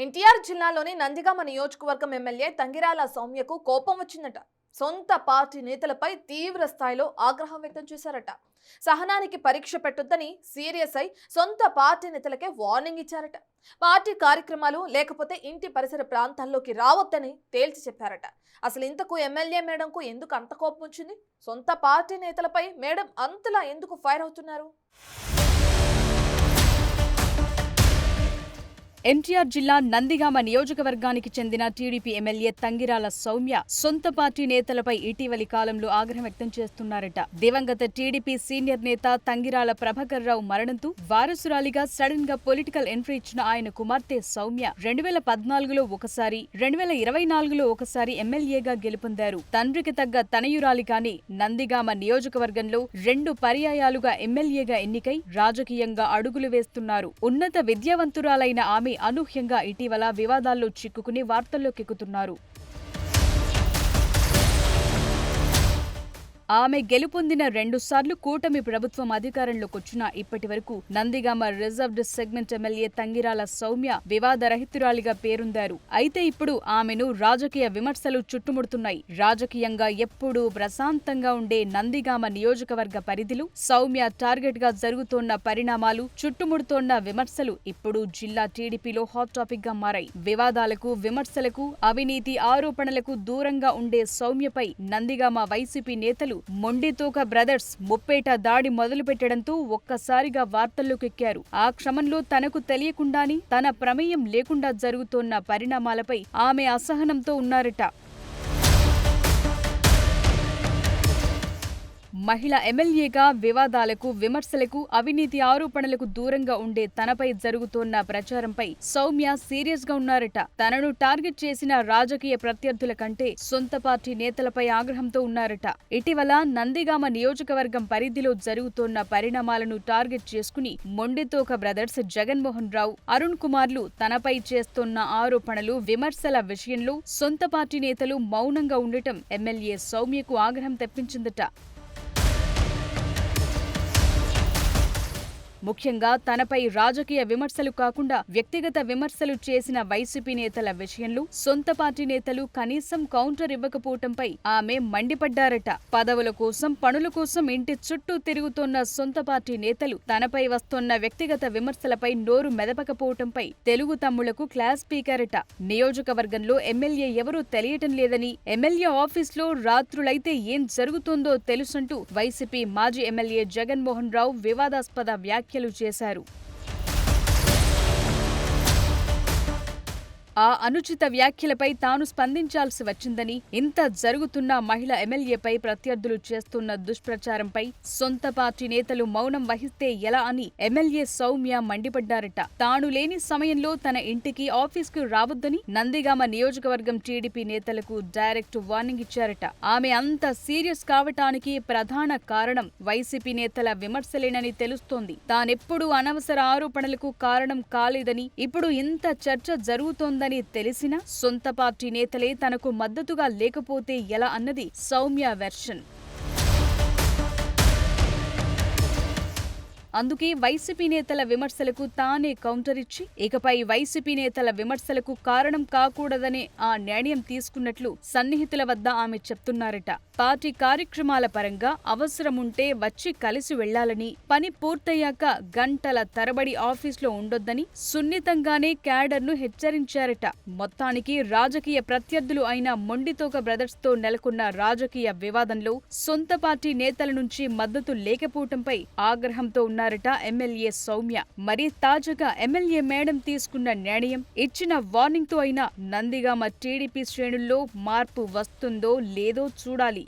ఎన్టీఆర్ జిల్లాలోని నందిగామ నియోజకవర్గం ఎమ్మెల్యే తంగిరాల సౌమ్యకు కోపం వచ్చిందట. సొంత పార్టీ నేతలపై తీవ్ర స్థాయిలో ఆగ్రహం వ్యక్తం చేశారట. సహనానికి పరీక్ష పెట్టొద్దని సీరియస్ అయి సొంత పార్టీ నేతలకే వార్నింగ్ ఇచ్చారట. పార్టీ కార్యక్రమాలు లేకపోతే ఇంటి పరిసర ప్రాంతాల్లోకి రావద్దని తేల్చి చెప్పారట. అసలు ఇంతకు ఎమ్మెల్యే మేడంకు ఎందుకు అంత కోపం వచ్చింది? సొంత పార్టీ నేతలపై మేడం అంతలా ఎందుకు ఫైర్ అవుతున్నారు? ఎన్టీఆర్ జిల్లా నందిగామ నియోజకవర్గానికి చెందిన టీడీపీ ఎమ్మెల్యే తంగిరాల సౌమ్య సొంత పార్టీ నేతలపై ఇటీవలి కాలంలో ఆగ్రహం వ్యక్తం చేస్తున్నారట. దివంగత టీడీపీ సీనియర్ నేత తంగిరాల ప్రభాకర్ రావు మరణంతో వారసురాలిగా సడన్ గా పొలిటికల్ ఎంట్రీ ఇచ్చిన ఆయన కుమార్తె సౌమ్య 2014లో ఒకసారి, 2024లో ఒకసారి ఎమ్మెల్యేగా గెలుపొందారు. తండ్రికి తగ్గ తనయురాలిగానే నందిగామ నియోజకవర్గంలో 2 పర్యాయాలుగా ఎమ్మెల్యేగా ఎన్నికై రాజకీయంగా అడుగులు వేస్తున్నారు. ఉన్నత విద్యావంతురాలైన ఆమె అనూహ్యంగా ఇటీవల వివాదాల్లో చిక్కుకుని వార్తల్లోకెక్కుతున్నారు. ఆమె గెలుపొందిన 2 సార్లు కూటమి ప్రభుత్వం అధికారంలోకొచ్చినా ఇప్పటి వరకు Nandigama reserved segment MLA Tangirala Sowmya వివాదరహితురాలిగా పేరొందారు. అయితే ఇప్పుడు ఆమెను రాజకీయ విమర్శలు చుట్టుముడుతున్నాయి. రాజకీయంగా ఎప్పుడూ ప్రశాంతంగా ఉండే నందిగామ నియోజకవర్గ పరిధిలో సౌమ్య టార్గెట్ గా జరుగుతోన్న పరిణామాలు, చుట్టుముడుతోన్న విమర్శలు ఇప్పుడు జిల్లా టీడీపీలో హాట్ టాపిక్ గా మారాయి. వివాదాలకు, విమర్శలకు, అవినీతి ఆరోపణలకు దూరంగా ఉండే సౌమ్యపై నందిగామ వైసీపీ నేతలు మొండితోక బ్రదర్స్ ముప్పేట దాడి మొదలుపెట్టడంతో ఒక్కసారిగా వార్తల్లోకెక్కారు. ఆ క్రమంలో తనకు తెలియకుండానే తన ప్రమేయం లేకుండా జరుగుతోన్న పరిణామాలపై ఆమె అసహనంతో ఉన్నారట. మహిళ ఎమ్మెల్యేగా వివాదాలకు, విమర్శలకు, అవినీతి ఆరోపణలకు దూరంగా ఉండే తనపై జరుగుతోన్న ప్రచారంపై సౌమ్య సీరియస్ గా ఉన్నారట. తనను టార్గెట్ చేసిన రాజకీయ ప్రత్యర్థుల కంటే సొంత పార్టీ నేతలపై ఆగ్రహంతో ఉన్నారట. ఇటీవల నందిగామ నియోజకవర్గం పరిధిలో జరుగుతోన్న పరిణామాలను టార్గెట్ చేసుకుని మొండితోక బ్రదర్స్ జగన్మోహన్ రావు, అరుణ్ కుమార్లు తనపై చేస్తోన్న ఆరోపణలు, విమర్శల విషయంలో సొంత పార్టీ నేతలు మౌనంగా ఉండటం ఎమ్మెల్యే సౌమ్యకు ఆగ్రహం తెప్పించిందట. ముఖ్యంగా తనపై రాజకీయ విమర్శలు కాకుండా వ్యక్తిగత విమర్శలు చేసిన వైసీపీ నేతల విషయంలో సొంత పార్టీ నేతలు కనీసం కౌంటర్ ఇవ్వకపోవటంపై ఆమె మండిపడ్డారట. పదవుల కోసం, పనుల కోసం ఇంటి చుట్టూ తిరుగుతోన్న సొంత పార్టీ నేతలు తనపై వస్తోన్న వ్యక్తిగత విమర్శలపై నోరు మెదపకపోవటంపై తెలుగు తమ్ముళ్లకు క్లాస్ పీకారట. నియోజకవర్గంలో ఎమ్మెల్యే ఎవరూ తెలియటం లేదని, ఎమ్మెల్యే ఆఫీస్లో రాత్రులైతే ఏం జరుగుతోందో తెలుసంటూ వైసీపీ మాజీ ఎమ్మెల్యే జగన్మోహన్ రావు వివాదాస్పద వ్యాఖ్యలు చేశారు. ఆ అనుచిత వ్యాఖ్యలపై తాను స్పందించాల్సి వచ్చిందని, ఇంత జరుగుతున్న మహిళ ఎమ్మెల్యేపై ప్రత్యర్థులు చేస్తున్న దుష్ప్రచారంపై సొంత పార్టీ నేతలు మౌనం వహిస్తే ఎలా అని ఎమ్మెల్యే సౌమ్య మండిపడ్డారట. తాను లేని సమయంలో తన ఇంటికి, ఆఫీస్కు రావద్దని నందిగామ నియోజకవర్గం టీడీపీ నేతలకు డైరెక్ట్ వార్నింగ్ ఇచ్చారట. ఆమె అంత సీరియస్ కావటానికి ప్రధాన కారణం వైసీపీ నేతల విమర్శలేనని తెలుస్తోంది. తానెప్పుడూ అనవసర ఆరోపణలకు కారణం కాలేదని, ఇప్పుడు ఇంత చర్చ జరుగుతోందని తెలిసినా సొంత పార్టీ నేతలే తనకు మద్దతుగా లేకపోతే ఎలా అన్నది సౌమ్య వెర్షన్. అందుకే వైసీపీ నేతల విమర్శలకు తానే కౌంటర్ ఇచ్చి ఇకపై వైసీపీ నేతల విమర్శలకు కారణం కాకూడదనే ఆ నిర్ణయం తీసుకున్నట్లు సన్నిహితుల వద్ద ఆమె చెప్తున్నారట. పార్టీ కార్యక్రమాల పరంగా అవసరముంటే వచ్చి కలిసి వెళ్లాలని, పని పూర్తయ్యాక గంటల తరబడి ఆఫీస్లో ఉండొద్దని సున్నితంగానే క్యాడర్ను హెచ్చరించారట. మొత్తానికి రాజకీయ ప్రత్యర్థులు అయిన మొండితోక బ్రదర్స్ తో నెలకొన్న రాజకీయ వివాదంలో సొంత పార్టీ నేతల నుంచి మద్దతు లేకపోవటంపై ఆగ్రహంతో ఉన్నారు ఎమ్మెల్యే సౌమ్య. మరి తాజాగా ఎమ్మెల్యే మేడం తీసుకున్న నిర్ణయం, ఇచ్చిన వార్నింగ్ తో అయినా నందిగామ టీడీపీ శ్రేణుల్లో మార్పు వస్తుందో లేదో చూడాలి.